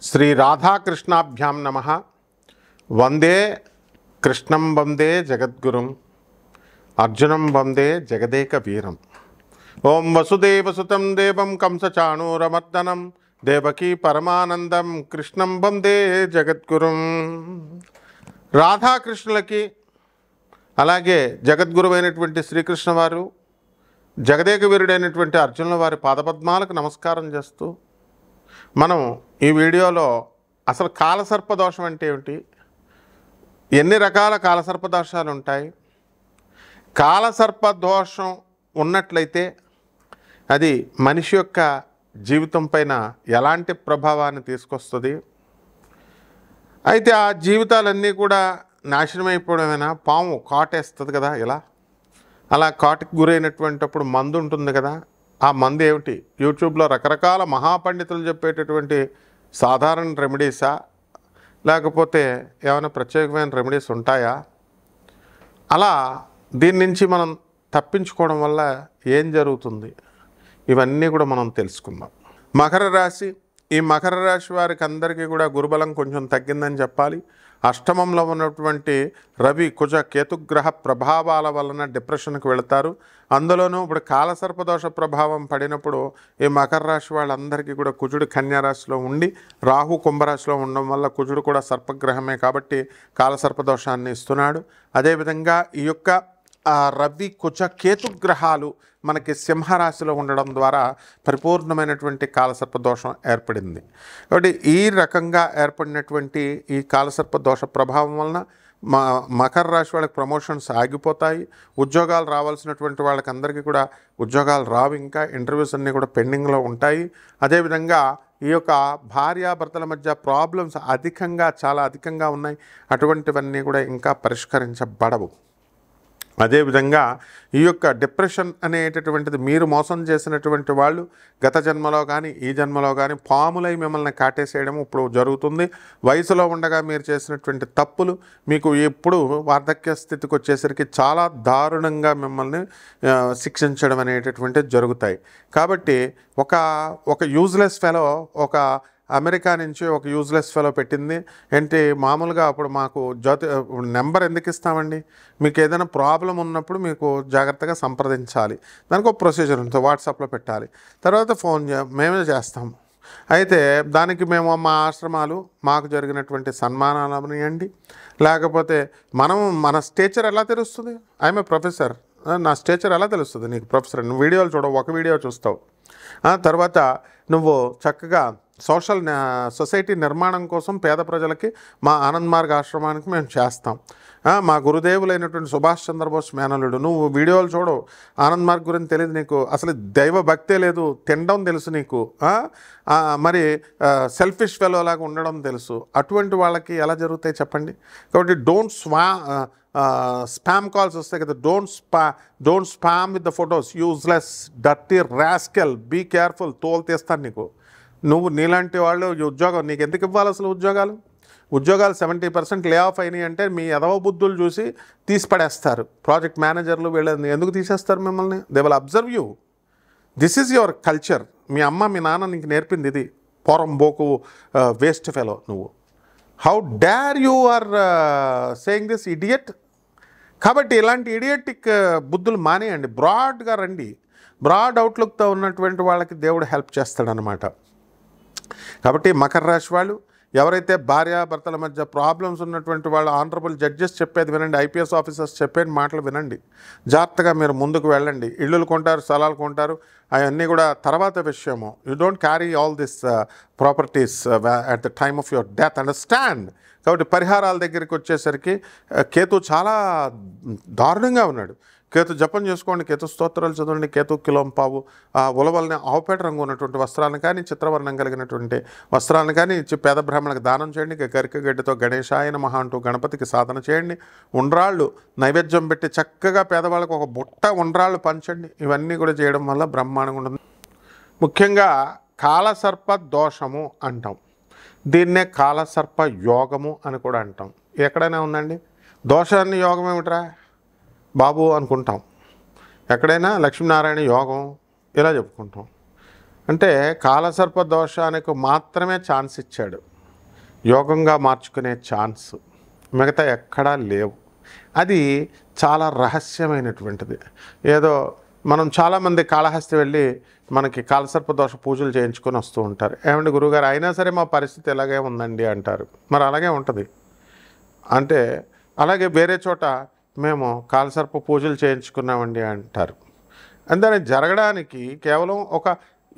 శ్రీ రాధాకృష్ణాభ్యాం నమః. వందే కృష్ణం వందే జగద్గురుం అర్జునం వందే జగదేక వీరం. ఓం వసుదేవసుతం దేవం కంసచాణూరమర్దనం దేవకీ పరమానందం కృష్ణం వందే జగద్గురుం. రాధాకృష్ణులకి అలాగే జగద్గురువైనటువంటి శ్రీకృష్ణ వారు జగదేక వీరుడైనటువంటి అర్జునుల వారి పాదపద్మాలకు నమస్కారం చేస్తూ మనం ఈ వీడియోలో అసలు కాలసర్పదోషం అంటే ఏమిటి, ఎన్ని రకాల కాలసర్పదోషాలు ఉంటాయి, కాలసర్పదోషం ఉన్నట్లయితే అది మనిషి యొక్క జీవితం పైన ఎలాంటి ప్రభావాన్ని తీసుకొస్తుంది, అయితే ఆ జీవితాలన్నీ కూడా నాశనం అయిపోవడమేనా, పాము కాటేస్తుంది కదా, ఇలా అలా కాటుకు గురైనటువంటిప్పుడు మందు ఉంటుంది కదా, ఆ మందు ఏమిటి, యూట్యూబ్లో రకరకాల మహాపండితులు చెప్పేటటువంటి సాధారణ రెమెడీసా లేకపోతే ఏమైనా ప్రత్యేకమైన రెమెడీస్ ఉంటాయా, అలా దీని నుంచి మనం తప్పించుకోవడం వల్ల ఏం జరుగుతుంది, ఇవన్నీ కూడా మనం తెలుసుకుందాం. మకర రాశి, ఈ మకర రాశి వారికి అందరికీ కూడా గురుబలం కొంచెం తగ్గిందని చెప్పాలి. అష్టమంలో ఉన్నటువంటి రవి కుజ కేతుగ్రహ ప్రభావాల వలన డిప్రెషన్కి వెళతారు. అందులోనూ ఇప్పుడు కాలసర్పదోష ప్రభావం పడినప్పుడు ఈ మకర రాశి వాళ్ళందరికీ కూడా కుజుడు కన్యారాశిలో ఉండి రాహు కుంభరాశిలో ఉండడం వల్ల కుజుడు కూడా సర్పగ్రహమే కాబట్టి కాలసర్పదోషాన్ని ఇస్తున్నాడు. అదేవిధంగా ఈ యొక్క రవి కుజ కేతుగ్రహాలు మనకి సింహరాశిలో ఉండడం ద్వారా పరిపూర్ణమైనటువంటి కాలసర్పదోషం ఏర్పడింది. కాబట్టి ఈ రకంగా ఏర్పడినటువంటి ఈ కాలసర్పదోష ప్రభావం వలన మకర రాశి వాళ్ళకి ప్రమోషన్స్ ఆగిపోతాయి. ఉద్యోగాలు రావాల్సినటువంటి వాళ్ళకి అందరికీ కూడా ఉద్యోగాలు రావు, ఇంకా ఇంటర్వ్యూస్ అన్నీ కూడా పెండింగ్లో ఉంటాయి. అదేవిధంగా ఈ యొక్క భార్యాభర్తల మధ్య ప్రాబ్లమ్స్ చాలా అధికంగా ఉన్నాయి, అటువంటివన్నీ కూడా ఇంకా పరిష్కరించబడవు. అదేవిధంగా ఈ యొక్క డిప్రెషన్ అనేటటువంటిది మీరు మోసం చేసినటువంటి వాళ్ళు గత జన్మలో కానీ ఈ జన్మలో కానీ పాములై మిమ్మల్ని కాటేసేయడం ఇప్పుడు జరుగుతుంది. వయసులో ఉండగా మీరు చేసినటువంటి తప్పులు మీకు ఇప్పుడు వార్ధక్య స్థితికి వచ్చేసరికి చాలా దారుణంగా మిమ్మల్ని శిక్షించడం అనేటటువంటిది జరుగుతాయి. కాబట్టి ఒక యూజ్లెస్ ఫెలో అమెరికా నుంచి ఒక యూజ్లెస్ ఫెలో పెట్టింది ఏంటి, మామూలుగా అప్పుడు మాకు నెంబర్ ఎందుకు ఇస్తామండి, మీకు ఏదైనా ప్రాబ్లం ఉన్నప్పుడు మీకు జాగ్రత్తగా సంప్రదించాలి, దానికి ఒక ప్రొసీజర్ ఉంటుంది, వాట్సాప్లో పెట్టాలి, తర్వాత ఫోన్ మేమే చేస్తాము. అయితే దానికి మేము మా ఆశ్రమాలు మాకు జరిగినటువంటి సన్మానాలు అవనియండి, లేకపోతే మన స్టేచర్ ఎలా తెలుస్తుంది, ఐఎమ్ ఏ ప్రొఫెసర్, నా స్టేచర్ ఎలా తెలుస్తుంది నీకు ప్రొఫెసర్, నువ్వు వీడియోలు చూడవు, ఒక వీడియో చూస్తావు, తర్వాత నువ్వు చక్కగా సొసైటీ నిర్మాణం కోసం పేద ప్రజలకి మా ఆనంద్ మార్గ్ ఆశ్రమానికి మేము చేస్తాం. మా గురుదేవులైనటువంటి సుభాష్ చంద్రబోస్ మేనలుడు, నువ్వు వీడియోలు చూడవు, ఆనంద్ మార్గ్ గురించి తెలియదు నీకు, అసలు దైవ భక్తే లేదు, తినడం తెలుసు నీకు, మరి సెల్ఫిష్ ఫెలోలాగా ఉండడం తెలుసు, అటువంటి వాళ్ళకి ఎలా జరుగుతాయి చెప్పండి. కాబట్టి స్పామ్ కాల్స్ వస్తాయి కదా, don't spam with the photos, useless dirty rascal, be careful, తోలు తీస్తాను నీకు. నువ్వు నీలాంటి వాళ్ళు ఉద్యోగం నీకు ఎందుకు ఇవ్వాలి అసలు, ఉద్యోగాలు 70% లే ఆఫ్ అయినాయి అంటే మీ ఎదవ బుద్ధులు చూసి తీసి పడేస్తారు. ప్రాజెక్ట్ మేనేజర్లు వీళ్ళని ఎందుకు తీసేస్తారు మిమ్మల్ని, they will observe you, this is your culture, మీ అమ్మ మీ నాన్న నీకు నేర్పింది ఇది, పోరంబోకు వేస్ట్ ఫెలో నువ్వు, how dare you are saying this idiot. కాబట్టి ఇలాంటి ఇడియటిక్ బుద్ధులు మానేయండి, బ్రాడ్గా రండి, బ్రాడ్ అవుట్లుక్తో ఉన్నటువంటి వాళ్ళకి దేవుడు హెల్ప్ చేస్తాడనమాట. కాబట్టి మకర రాశి వాళ్ళు ఎవరైతే భార్యాభర్తల మధ్య ప్రాబ్లమ్స్ ఉన్నటువంటి వాళ్ళు ఆనరబుల్ జడ్జెస్ చెప్పేది వినండి, ఐపీఎస్ ఆఫీసర్స్ చెప్పేది మాటలు వినండి, జాగ్రత్తగా మీరు ముందుకు వెళ్ళండి. ఇళ్ళు కొంటారు, స్థలాలు కొంటారు, అవన్నీ కూడా తర్వాత విషయము. You don't carry all this properties at the time of your death, understand. కాబట్టి పరిహారాల దగ్గరికి వచ్చేసరికి కేతు చాలా దారుణంగా ఉన్నాడు. కేతు జపం చేసుకోండి, కేతు స్తోత్రాలు చదవండి, కేతు కిలోంపావు ఉలవల్ని ఆవుపేట రంగు ఉన్నటువంటి వస్త్రాలను కానీ చిత్రవర్ణం కలిగినటువంటి వస్త్రాలను కానీ ఇచ్చి పేద బ్రాహ్మణులకు దానం చేయండి. గరికగడ్డితో గణేశాయ నమః అంటూ గణపతికి సాధన చేయండి. ఉండ్రాళ్ళు నైవేద్యం పెట్టి చక్కగా పేదవాళ్ళకు ఒక బుట్ట ఉండ్రాళ్ళు పంచండి. ఇవన్నీ కూడా చేయడం వల్ల బ్రహ్మాండంగా ఉంటుంది. ముఖ్యంగా కాలసర్ప దోషము అంటాం, దీన్నే కాలసర్ప యోగము అని కూడా అంటాం. ఎక్కడైనా ఉందండి దోషాన్ని, యోగం ఏమిట్రా బాబు అనుకుంటాం, ఎక్కడైనా లక్ష్మీనారాయణ యోగం ఇలా చెప్పుకుంటాం. అంటే కాలసర్ప దోషానికి మాత్రమే ఛాన్స్ ఇచ్చాడు, యోగంగా మార్చుకునే ఛాన్స్ మిగతా ఎక్కడా లేవు. అది చాలా రహస్యమైనటువంటిది. ఏదో మనం చాలామంది కాళహస్తి వెళ్ళి మనకి కాలసర్ప దోష పూజలు చేయించుకొని వస్తూ ఉంటారు. ఏమండి గురువుగారు, అయినా సరే మా పరిస్థితి ఇలాగే ఉందండి అంటారు. మరి అలాగే ఉంటుంది. అంటే అలాగే వేరే చోట మేము కాలసర్ప పూజలు చేయించుకున్నామండి అంటారు. దాన్ని జరగడానికి కేవలం ఒక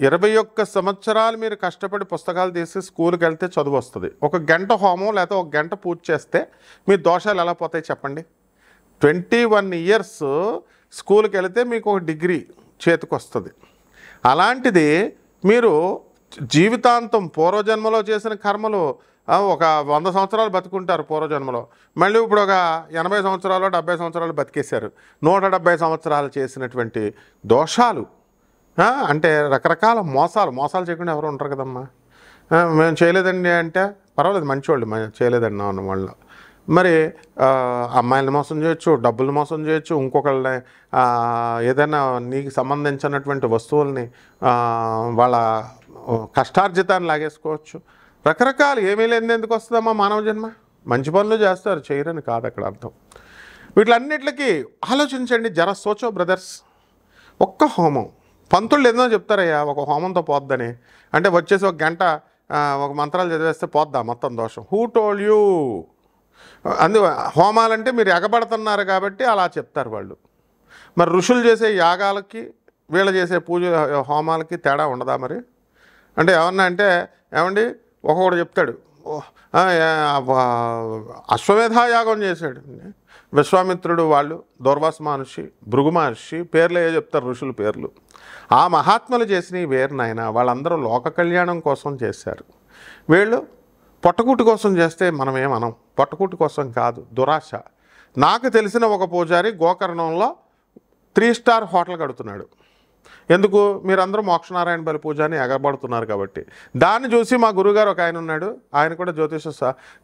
21 సంవత్సరాలు మీరు కష్టపడి పుస్తకాలు తీసి స్కూల్కి వెళ్తే చదువు వస్తుంది. 1 గంట హోమం లేకపోతే 1 గంట పూజ చేస్తే మీ దోషాలు ఎలా పోతాయి చెప్పండి? 21 ఇయర్స్ స్కూల్కి వెళితే మీకు ఒక డిగ్రీ చేతికి వస్తుంది. అలాంటిది మీరు జీవితాంతం పూర్వజన్మలో చేసిన కర్మలు ఒక 100 సంవత్సరాలు బతుకుంటారు పూర్వజన్మలో, మళ్ళీ ఇప్పుడు ఒక 80 సంవత్సరాలు 70 సంవత్సరాలు బతికేశారు. 170 సంవత్సరాలు చేసినటువంటి దోషాలు, అంటే రకరకాల మోసాలు చేయకుండా ఎవరు ఉంటారు కదమ్మా. మేము చేయలేదండి అంటే పర్వాలేదు, మంచివాళ్ళు, చేయలేదండి అన్న వాళ్ళు. మరి అమ్మాయిలను మోసం చేయొచ్చు, డబ్బులు మోసం చేయొచ్చు, ఇంకొకళ్ళని ఏదైనా నీకు సంబంధించినటువంటి వస్తువుల్ని వాళ్ళ కష్టార్జితాన్ని లాగేసుకోవచ్చు. రకరకాలు ఏమీ లేని ఎందుకు వస్తుందమ్మా మానవ జన్మ? మంచి పనులు చేస్తారు, చేయరని కాదు అక్కడ అర్థం. వీటిలన్నిటికీ ఆలోచించండి, జర సోచో బ్రదర్స్. ఒక్క హోమం, పంతుళ్ళు ఏదో చెప్తారయ్యా ఒక హోమంతో పోద్దని, అంటే వచ్చేసి 1 గంట ఒక మంత్రాలు చదివేస్తే పోద్దా మొత్తం దోషం? Who told you? హోమాలంటే మీరు ఎగబడుతున్నారు కాబట్టి అలా చెప్తారు వాళ్ళు. మరి ఋషులు చేసే యాగాలకి వీళ్ళు చేసే పూజ హోమాలకి తేడా ఉండదా మరి? అంటే ఏమన్నా అంటే ఏమండి ఒక్కొక్కడు చెప్తాడు, అశ్వమేధ యాగం చేశాడు విశ్వామిత్రుడు, వాళ్ళు దూర్వాస మహర్షి, భృగు మహర్షి, పేర్లు ఏ చెప్తారు ఋషుల పేర్లు. ఆ మహాత్ములు చేసినవి వేరు నాయన. వాళ్ళందరూ లోక కళ్యాణం కోసం చేశారు. వీళ్ళు పొట్టకూటి కోసం చేస్తే మనం ఏమనం? పొట్టకూటి కోసం కాదు, దురాశ. నాకు తెలిసిన ఒక పూజారి గోకర్ణంలో 3 స్టార్ హోటల్ కడుతున్నాడు. ఎందుకు? మీరందరూ మోక్షనారాయణ బలి పూజ అని ఎగబడుతున్నారు కాబట్టి. దాన్ని చూసి మా గురువుగారు ఒక ఆయన ఉన్నాడు, ఆయన కూడా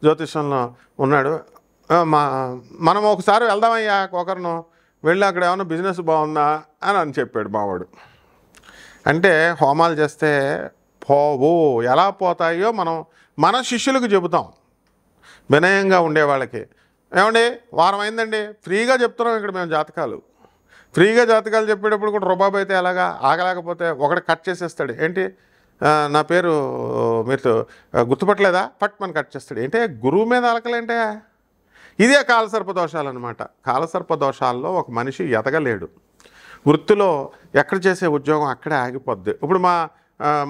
జ్యోతిషంలో ఉన్నాడు. మనం ఒకసారి వెళ్దామయ్యా గోకర్ణం, వెళ్ళి అక్కడ ఏమైనా బిజినెస్ బాగుందా అని చెప్పాడు మావాడు. అంటే హోమాలు చేస్తే పోవు, ఎలా పోతాయో మనం మన శిష్యులకు చెబుతాం, వినయంగా ఉండే వాళ్ళకి. ఏమండి వారం అయిందండి, ఫ్రీగా చెప్తున్నాం ఇక్కడ మేము జాతకాలు. ఫ్రీగా జాతకాలు చెప్పేటప్పుడు కూడా రుబాబు అయితే ఎలాగా? ఆగలేకపోతే ఒకటి కట్ చేసేస్తాడు. ఏంటి నా పేరు మీరు గుర్తుపట్టలేదా? పట్ మన కట్ చేస్తాడు. ఏంటే గురువు మీద అలకలేంటే? ఇదే కాలసర్ప దోషాలు అనమాట. కాలసర్ప దోషాల్లో ఒక మనిషి ఎదగలేడు. వృత్తిలో ఎక్కడ చేసే ఉద్యోగం అక్కడే ఆగిపోద్ది. ఇప్పుడు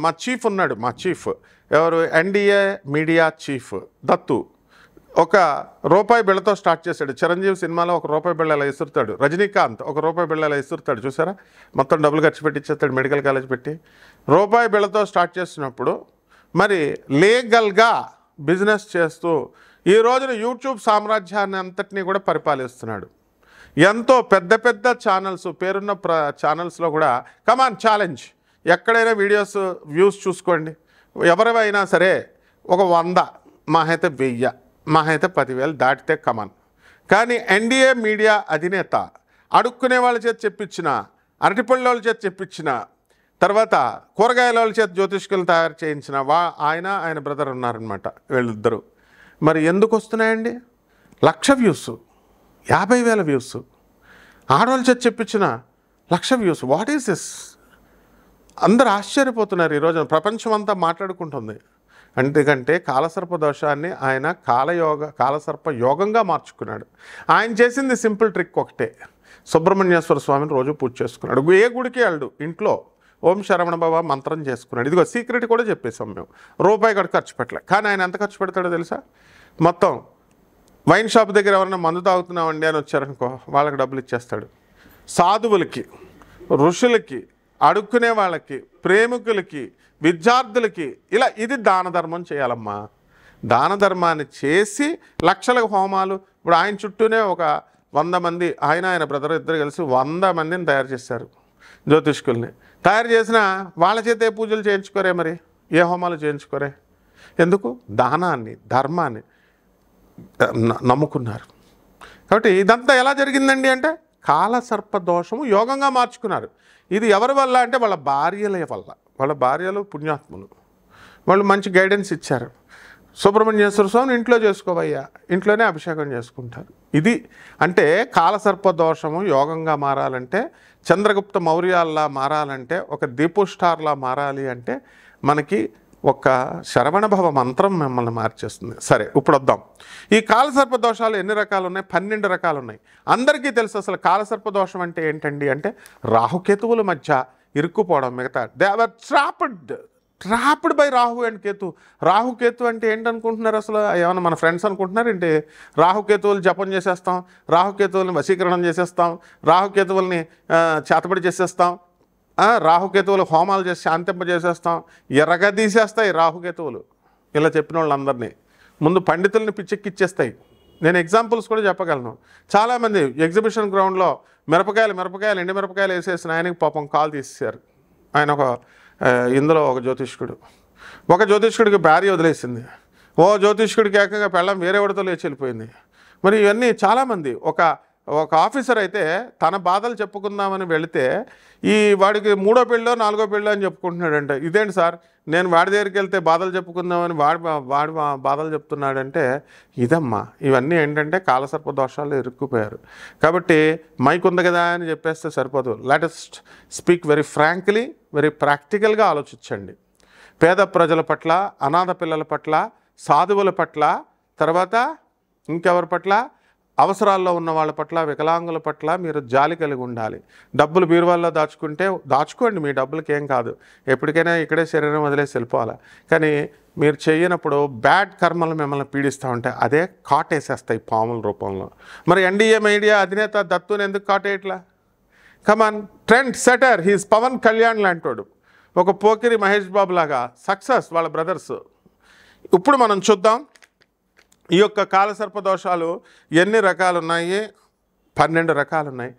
మా చీఫ్ ఉన్నాడు, మా చీఫ్ ఎవరు? NDA media chief Dattu. ₹1 బిళ్ళతో స్టార్ట్ చేశాడు. చిరంజీవి సినిమాలో ₹1 బిళ్ళ ఇలా ఇసురుతాడు. రజనీకాంత్ ₹1 బిళ్ళ ఇలా ఇసురుతాడు, చూసారా? మొత్తం డబ్బులు ఖర్చు పెట్టిచ్చేస్తాడు మెడికల్ కాలేజ్ పెట్టి. ₹1 బిళ్ళతో స్టార్ట్ చేసినప్పుడు మరి లీగల్గా బిజినెస్ చేస్తూ ఈ రోజున యూట్యూబ్ సామ్రాజ్యాన్ని అంతటినీ కూడా పరిపాలిస్తున్నాడు. ఎంతో పెద్ద పెద్ద ఛానల్స్, పేరున్న ఛానల్స్లో కూడా కమాన్ ఛాలెంజ్, ఎక్కడైనా వీడియోస్ వ్యూస్ చూసుకోండి, ఎవరైనా సరే ఒక 100 మాహైతే 1000 మాహైతే 10,000 దాటితే కమాన్. కానీ ఎన్డీఏ మీడియా అధినేత అడుక్కునే వాళ్ళ చేత చెప్పించిన, అరటిపళ్ళ వాళ్ళ చేత చెప్పించిన, తర్వాత కూరగాయల వాళ్ళ చేత జ్యోతిష్కులు తయారు చేయించిన ఆయన బ్రదర్ ఉన్నారనమాట వీళ్ళిద్దరూ. మరి ఎందుకు వస్తున్నాయండి? 1,00,000 వ్యూస్, 50,000 వ్యూస్. ఆడవాళ్ళ చేత చెప్పించిన 1,00,000 వ్యూస్. What is this? అందరు ఆశ్చర్యపోతున్నారు. ఈరోజు ప్రపంచం అంతా మాట్లాడుకుంటుంది. ఎందుకంటే కాలసర్ప దోషాన్ని ఆయన కాలసర్ప యోగంగా మార్చుకున్నాడు. ఆయన చేసింది సింపుల్ ట్రిక్ ఒకటే, సుబ్రహ్మణ్యేశ్వర స్వామిని రోజు పూజ చేసుకున్నాడు. ఏ గుడికి వెళ్ళడు, ఇంట్లో ఓం శరవణ భవ మంత్రం చేసుకున్నాడు. ఇదిగో సీక్రెట్ కూడా చెప్పేసాం మేము. ₹1 కూడా ఖర్చు పెట్టలే. కానీ ఆయన ఎంత ఖర్చు పెడతాడో తెలుసా? మొత్తం వైన్ షాప్ దగ్గర ఎవరైనా మందు తాగుతున్నామండి అని వచ్చారనుకో, వాళ్ళకి డబ్బులు ఇచ్చేస్తాడు. సాధువులకి, ఋషులకి, అడుక్కునే వాళ్ళకి, ప్రేమికులకి, విద్యార్థులకి, ఇలా ఇది దాన ధర్మం చేయాలమ్మా. దాన ధర్మాన్ని చేసి లక్షల హోమాలు. ఇప్పుడు ఆయన చుట్టూనే ఒక 100 మంది, ఆయన బ్రదర్ ఇద్దరు కలిసి 100 మందిని తయారు చేశారు, జ్యోతిష్కుల్ని. తయారు చేసిన వాళ్ళ చేత ఏ పూజలు చేయించుకోరే, మరి ఏ హోమాలు చేయించుకోరే? ఎందుకు? దానాన్ని, ధర్మాన్ని నమ్ముకున్నారు. కాబట్టి ఇదంతా ఎలా జరిగిందండి అంటే కాలసర్ప దోషము యోగంగా మార్చుకున్నారు. ఇది ఎవరి వల్ల అంటే వాళ్ళ భార్యల వల్ల. వాళ్ళ భార్యలు పుణ్యాత్ములు, వాళ్ళు మంచి గైడెన్స్ ఇచ్చారు. సుబ్రహ్మణ్యేశ్వర స్వామిని ఇంట్లో చేసుకోవయ్యా, ఇంట్లోనే అభిషేకం చేసుకుంటారు. ఇది అంటే కాలసర్ప దోషము యోగంగా మారాలంటే, చంద్రగుప్త మౌర్యాల్లా మారాలంటే, ఒక దీపు స్టార్లా మారాలి అంటే మనకి ఒక శరవణభవ మంత్రం మిమ్మల్ని మార్చేస్తుంది. సరే, ఇప్పుడు వద్దాం. ఈ కాలసర్ప దోషాలు ఎన్ని రకాలు ఉన్నాయి? 12 రకాలు ఉన్నాయి. అందరికీ తెలుసు అసలు కాలసర్ప దోషం అంటే ఏంటండి అంటే రాహుకేతువుల మధ్య ఇరుక్కుపోవడం. మిగతా they are trapped by Rahu and Ketu. Rahu Ketu అంటే ఏంటనుకుంటున్నారు? అసలు ఏమన్నా మన ఫ్రెండ్స్ అనుకుంటున్నారు ఏంటి? రాహుకేతువులు జపం చేసేస్తాం, రాహుకేతువుల్ని వశీకరణం చేసేస్తాం, రాహుకేతువుల్ని చేతబడి చేసేస్తాం, రాహుకేతువులు హోమాలు చేసి శాంతింపజేసేస్తాం, ఎర్రగా తీసేస్తాయి రాహుకేతువులు. ఇలా చెప్పిన వాళ్ళందరినీ ముందు పండితుల్ని పిచ్చెక్కిచ్చేస్తాయి. నేను ఎగ్జాంపుల్స్ కూడా చెప్పగలను. చాలామంది ఎగ్జిబిషన్ గ్రౌండ్లో మిరపకాయలు ఎండి మిరపకాయలు వేసేసిన ఆయనకి పాపం కాలు తీసేశారు. ఆయన ఇందులో ఒక జ్యోతిష్కుడికి భార్య వదిలేసింది, ఓ జ్యోతిష్కుడికి ఏకంగా పెళ్ళం వేరే వాడితో లేచి వెళ్ళిపోయింది. మరి ఇవన్నీ చాలామంది ఒక ఆఫీసర్ అయితే తన బాధలు చెప్పుకుందామని వెళితే వాడికి 3వ పెళ్ళో 4వ పెళ్ళో అని చెప్పుకుంటున్నాడంట. ఇదేంటి సార్, నేను వాడి దగ్గరికి వెళ్తే బాధలు చెప్పుకుందామని వాడి బాధలు చెప్తున్నాడంటే ఇదమ్మా. ఇవన్నీ ఏంటంటే కాలసర్ప దోషాలు ఇరుక్కుపోయారు. కాబట్టి మైక్ ఉంది కదా అని చెప్పేస్తే సరిపోదు. Let's speak very frankly, very ప్రాక్టికల్గా ఆలోచించండి. పేద ప్రజల పట్ల, అనాథ పిల్లల పట్ల, సాధువుల పట్ల, తర్వాత ఇంకెవరి పట్ల, అవసరాల్లో ఉన్న వాళ్ళ పట్ల, వికలాంగుల పట్ల మీరు జాలి కలిగి ఉండాలి. డబ్బులు బీరువాల్లో దాచుకోండి, మీ డబ్బులకి ఏం కాదు. ఎప్పటికైనా ఇక్కడే శరీరం వదిలేసి వెళ్ళిపోవాలి. కానీ మీరు చేయనప్పుడు బ్యాడ్ కర్మలు మిమ్మల్ని పీడిస్తూ ఉంటాయి. అదే కాటేసేస్తాయి పాముల రూపంలో. మరి ఎన్డీఏ మీడియా అధినేత దత్తుని ఎందుకు కాటేయట్లా? Come on, trend setter, he's Pawan Kalyan లాంటోడు, ఒక పోకిరి మహేష్ బాబు లాగా సక్సెస్ వాళ్ళ బ్రదర్స్. ఇప్పుడు మనం చూద్దాం ఈ యొక్క కాలసర్ప దోషాలు ఎన్ని రకాలు ఉన్నాయి. 12 రకాలు ఉన్నాయి.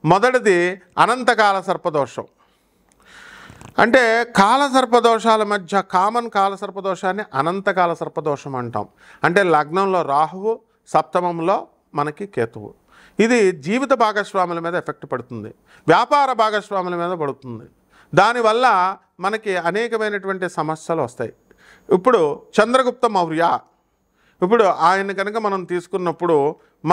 మొదటిది అనంతకాల సర్పదోషం. అంటే కాలసర్పదోషాల మధ్య కామన్ కాలసర్పదోషాన్ని అనంతకాల సర్పదోషం అంటాం. అంటే లగ్నంలో రాహువు, సప్తమంలో మనకి కేతువు. ఇది జీవిత భాగస్వాముల మీద ఎఫెక్ట్ పడుతుంది, వ్యాపార భాగస్వాముల మీద పడుతుంది. దానివల్ల మనకి అనేకమైనటువంటి సమస్యలు వస్తాయి. ఇప్పుడు చంద్రగుప్త మౌర్య, ఇప్పుడు ఆయన కనుక మనం తీసుకున్నప్పుడు